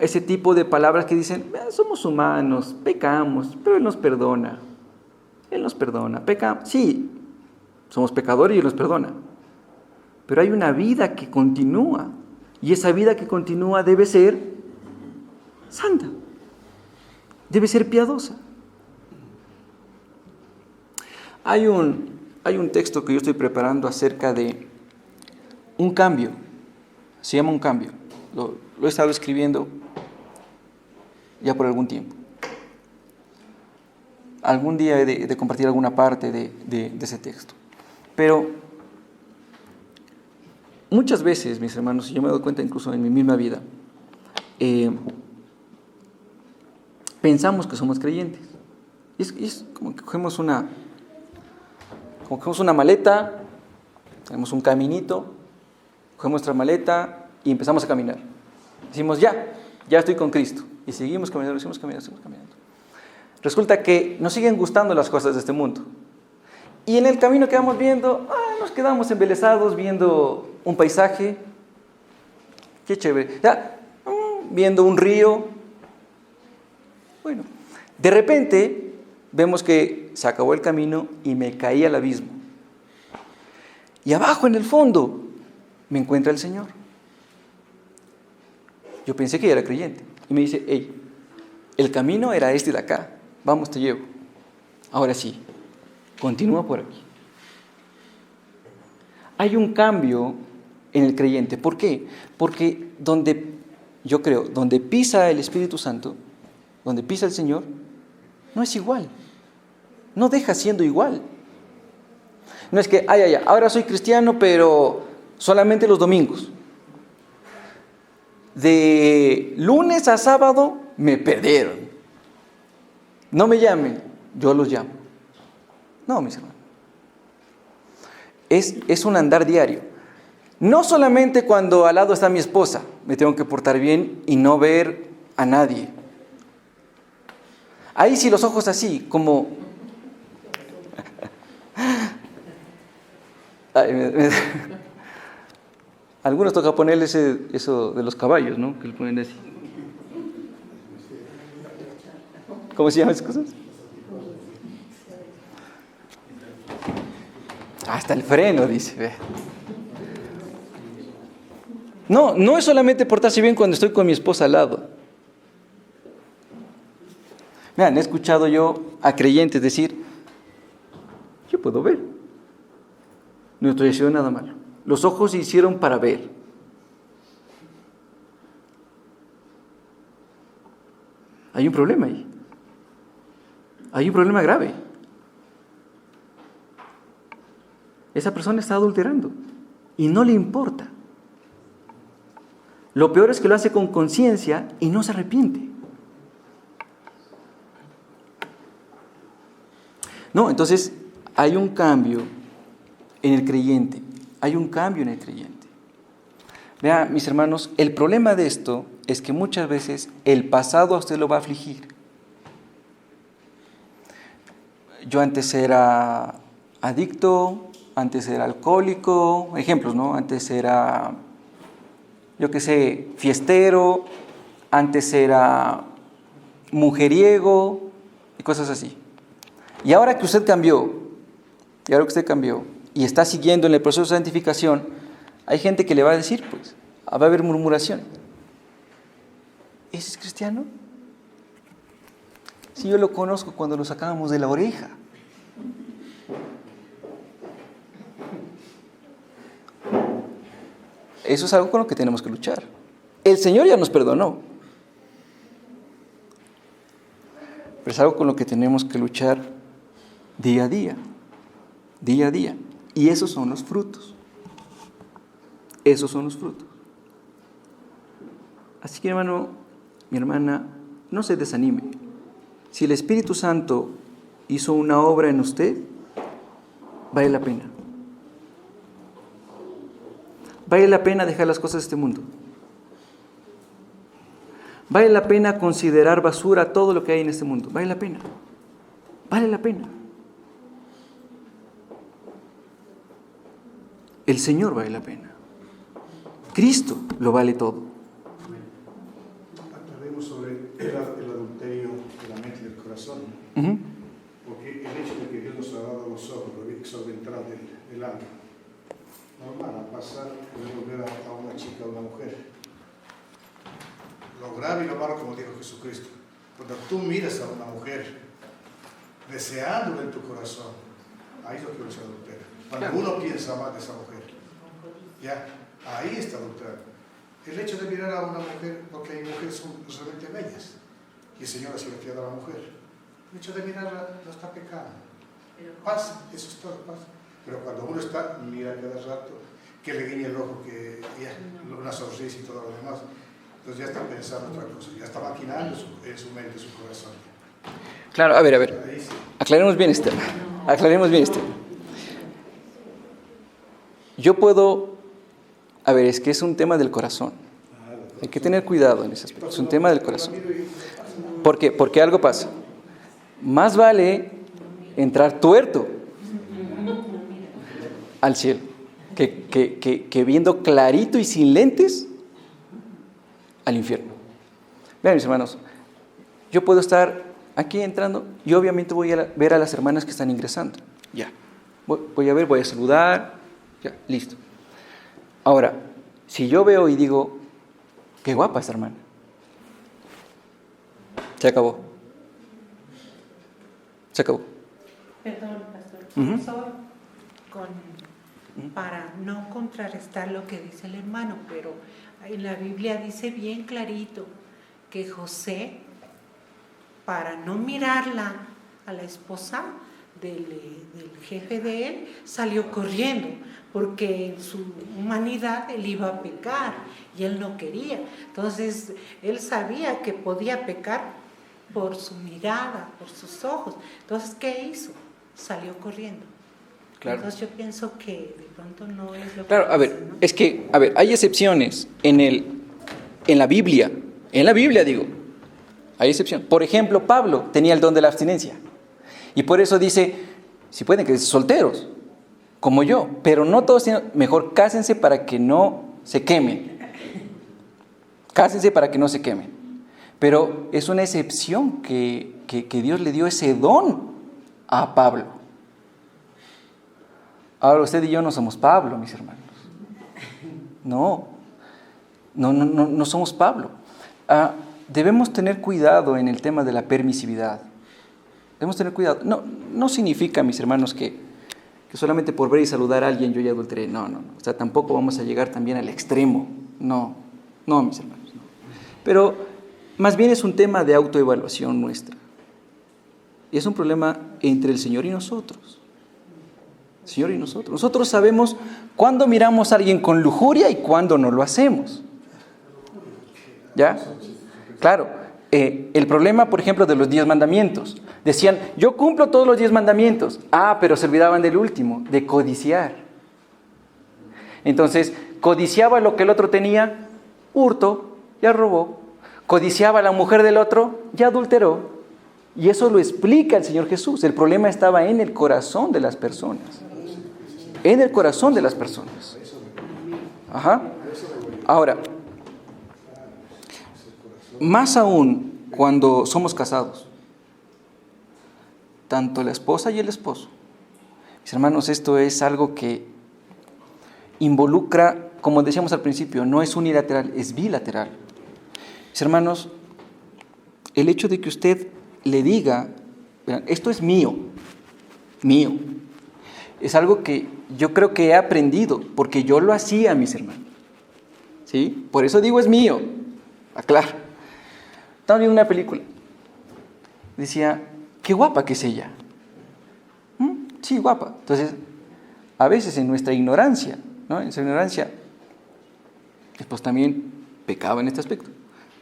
ese tipo de palabras que dicen, somos humanos, pecamos, pero Él nos perdona. Él nos perdona. Pecamos, sí, somos pecadores y Él nos perdona. Pero hay una vida que continúa. Y esa vida que continúa debe ser santa. Debe ser piadosa. Hay un texto que yo estoy preparando acerca de un cambio. Se llama Un cambio. Lo he estado escribiendo ya por algún tiempo. Algún día he de compartir alguna parte de ese texto. Pero muchas veces, mis hermanos, y yo me doy cuenta incluso en mi misma vida, pensamos que somos creyentes. Es como que cogemos una maleta, tenemos un caminito, cogemos nuestra maleta y empezamos a caminar. Decimos, ya estoy con Cristo. Y seguimos caminando, seguimos caminando. Resulta que nos siguen gustando las cosas de este mundo. Y en el camino que vamos viendo, nos quedamos embelesados viendo un paisaje. Qué chévere. Viendo un río. Bueno, de repente vemos que se acabó el camino y me caí al abismo. Y abajo en el fondo me encuentra el Señor. Yo pensé que ya era creyente. Y me dice, hey, el camino era este de acá. Vamos, te llevo. Ahora sí, continúa por aquí. Hay un cambio en el creyente. ¿Por qué? Porque donde pisa el Espíritu Santo, donde pisa el Señor, no es igual. No deja siendo igual. No es que, ahora soy cristiano, pero solamente los domingos. De lunes a sábado me perdieron. No me llamen, yo los llamo. No, mis hermanos. Es un andar diario. No solamente cuando al lado está mi esposa, me tengo que portar bien y no ver a nadie. Ahí sí los ojos así, como... Algunos toca ponerle eso de los caballos, ¿no? Que le ponen así. ¿Cómo se llaman esas cosas? Hasta el freno, dice. Ve. No es solamente portarse bien cuando estoy con mi esposa al lado. Vean, he escuchado yo a creyentes decir, yo puedo ver. No estoy haciendo nada malo. Los ojos se hicieron para ver. Hay un problema ahí. Hay un problema grave. Esa persona está adulterando y no le importa. Lo peor es que lo hace con conciencia y no se arrepiente. No, entonces hay un cambio en el creyente. Hay un cambio en el creyente. Vean, mis hermanos, el problema de esto es que muchas veces el pasado a usted lo va a afligir. Yo antes era adicto, antes era alcohólico, ejemplos, ¿no? Antes era, fiestero, antes era mujeriego y cosas así. Y ahora que usted cambió, y está siguiendo en el proceso de santificación, hay gente que le va a decir, pues, va a haber murmuración. ¿Ese es cristiano? Si yo lo conozco cuando lo sacábamos de la oreja. Eso es algo con lo que tenemos que luchar. El Señor ya nos perdonó. Pero es algo con lo que tenemos que luchar día a día. Día a día. Y esos son los frutos. Esos son los frutos. Así que, hermano, mi hermana, no se desanime. Si el Espíritu Santo hizo una obra en usted, vale la pena. Vale la pena dejar las cosas de este mundo. Vale la pena considerar basura todo lo que hay en este mundo. Vale la pena. Vale la pena. el Señor vale la pena. Cristo lo vale todo. Hablaremos sobre el adulterio de la mente y del corazón. Porque el hecho de que Dios nos ha dado los ojos, lo ventral del alma, normal, a pasar, podemos ver a una chica o una mujer. Lo grave y lo malo, como dijo Jesucristo. Cuando tú miras a una mujer deseándola en tu corazón, ahí es lo que se adultera. Cuando uno piensa más de esa mujer, ya, ahí está adulterando. El hecho de mirar a una mujer, porque hay mujeres son realmente bellas, y el Señor así le quiere a la mujer. El hecho de mirarla no está pecando. Pasa, eso es todo, pasa. Pero cuando uno está, mira cada rato, que le guiñe el ojo, que ya, una sonrisa y todo lo demás, entonces ya está pensando otra cosa, ya está maquinando en su mente, su corazón. Claro, a ver. Aclaremos bien este tema. Yo puedo... A ver, es que es un tema del corazón. Hay que tener cuidado en ese aspecto. Es un tema del corazón. ¿Por qué? Porque algo pasa. Más vale entrar tuerto al cielo que viendo clarito y sin lentes al infierno. Vean, mis hermanos, yo puedo estar aquí entrando y obviamente voy a ver a las hermanas que están ingresando. Ya. Voy a ver, voy a saludar. Ya, listo. Ahora, si yo veo y digo, qué guapa esta hermana, se acabó. Perdón, pastor. Solo para no contrarrestar lo que dice el hermano, pero en la Biblia dice bien clarito que José, para no mirarla a la esposa del jefe de él, salió corriendo, porque en su humanidad él iba a pecar y él no quería. Entonces él sabía que podía pecar por su mirada, por sus ojos. Entonces, ¿qué hizo? Salió corriendo. Claro. Entonces yo pienso que de pronto no es lo que... Claro, a ver, ¿no? Es que, a ver, hay excepciones en la Biblia. En la Biblia, digo, hay excepción. Por ejemplo, Pablo tenía el don de la abstinencia. Y por eso dice, si pueden, que solteros, como yo, pero no todos tienen, mejor cásense para que no se quemen. Cásense para que no se quemen. Pero es una excepción que Dios le dio ese don a Pablo. Ahora usted y yo no somos Pablo, mis hermanos. No somos Pablo. Debemos tener cuidado en el tema de la permisividad. Debemos tener cuidado. No significa, mis hermanos, que solamente por ver y saludar a alguien yo ya adulteré. No. O sea, tampoco vamos a llegar también al extremo. No, mis hermanos. No. Pero más bien es un tema de autoevaluación nuestra. Y es un problema entre el Señor y nosotros. El Señor y nosotros. Nosotros sabemos cuándo miramos a alguien con lujuria y cuándo no lo hacemos. ¿Ya? Claro. El problema, por ejemplo, de los 10 mandamientos. Decían, yo cumplo todos los 10 mandamientos. Pero se olvidaban del último, de codiciar. Entonces, codiciaba lo que el otro tenía, hurto, ya robó. Codiciaba a la mujer del otro, ya adulteró. Y eso lo explica el Señor Jesús. El problema estaba en el corazón de las personas. En el corazón de las personas. Ajá. Ahora, más aún cuando somos casados, tanto la esposa y el esposo. Mis hermanos, esto es algo que involucra, como decíamos al principio, no es unilateral, es bilateral. Mis hermanos, el hecho de que usted le diga, esto es mío, es algo que yo creo que he aprendido, porque yo lo hacía, mis hermanos. ¿Sí? Por eso digo es mío. Aclaro. Estaba viendo una película. Decía, qué guapa que es ella. Sí, guapa. Entonces, a veces en nuestra ignorancia, ¿no? En nuestra ignorancia, pues también pecaba en este aspecto.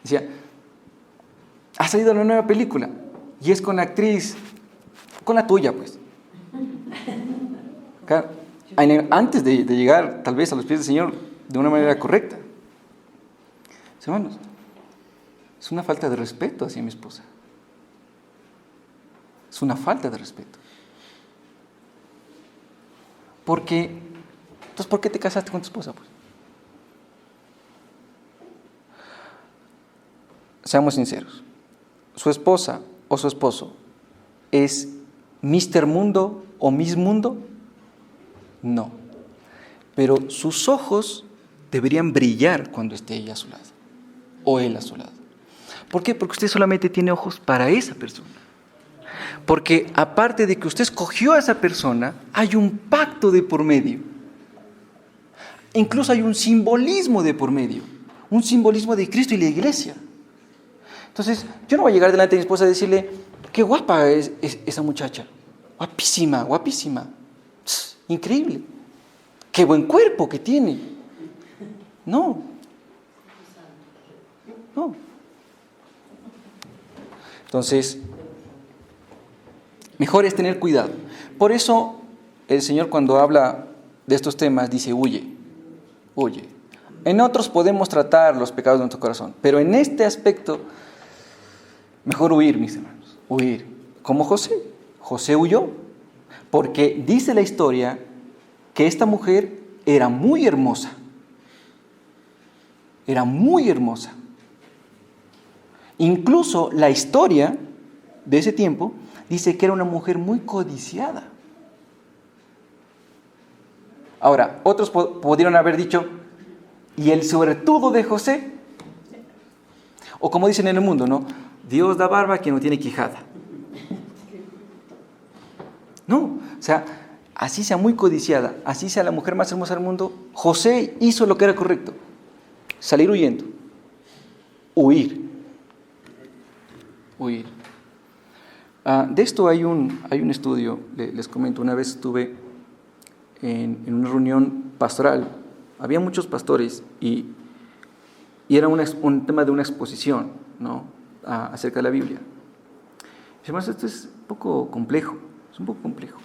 Decía, ha salido una nueva película y es con la actriz, con la tuya, pues. Claro, antes de llegar tal vez a los pies del Señor de una manera correcta. Hermanos, es una falta de respeto hacia mi esposa. Es una falta de respeto. Porque Entonces, ¿por qué te casaste con tu esposa? Pues? Seamos sinceros. ¿Su esposa o su esposo es Mr. Mundo o Miss Mundo? No. Pero sus ojos deberían brillar cuando esté ella a su lado o él a su lado. ¿Por qué? Porque usted solamente tiene ojos para esa persona. Porque aparte de que usted escogió a esa persona, hay un pacto de por medio. Incluso hay un simbolismo de por medio. Un simbolismo de Cristo y la iglesia. Entonces, yo no voy a llegar delante de mi esposa y decirle, qué guapa es esa muchacha. Guapísima, guapísima. Increíble. Qué buen cuerpo que tiene. No. No. Entonces, mejor es tener cuidado. Por eso, el Señor cuando habla de estos temas dice, huye, huye. En otros podemos tratar los pecados de nuestro corazón, pero en este aspecto, mejor huir, mis hermanos, huir. Como José. José huyó, porque dice la historia que esta mujer era muy hermosa. Era muy hermosa. Incluso la historia de ese tiempo dice que era una mujer muy codiciada. Ahora, otros pudieron haber dicho, ¿y el sobretudo de José? O como dicen en el mundo, ¿no? Dios da barba a quien no tiene quijada. No, o sea, así sea muy codiciada, así sea la mujer más hermosa del mundo, José hizo lo que era correcto. Salir huyendo. Huir. Huir. De esto hay un estudio, les comento, una vez estuve en una reunión pastoral, había muchos pastores y era un tema de una exposición, ¿no? Acerca de la Biblia. Además, esto es un poco complejo, es un poco complejo.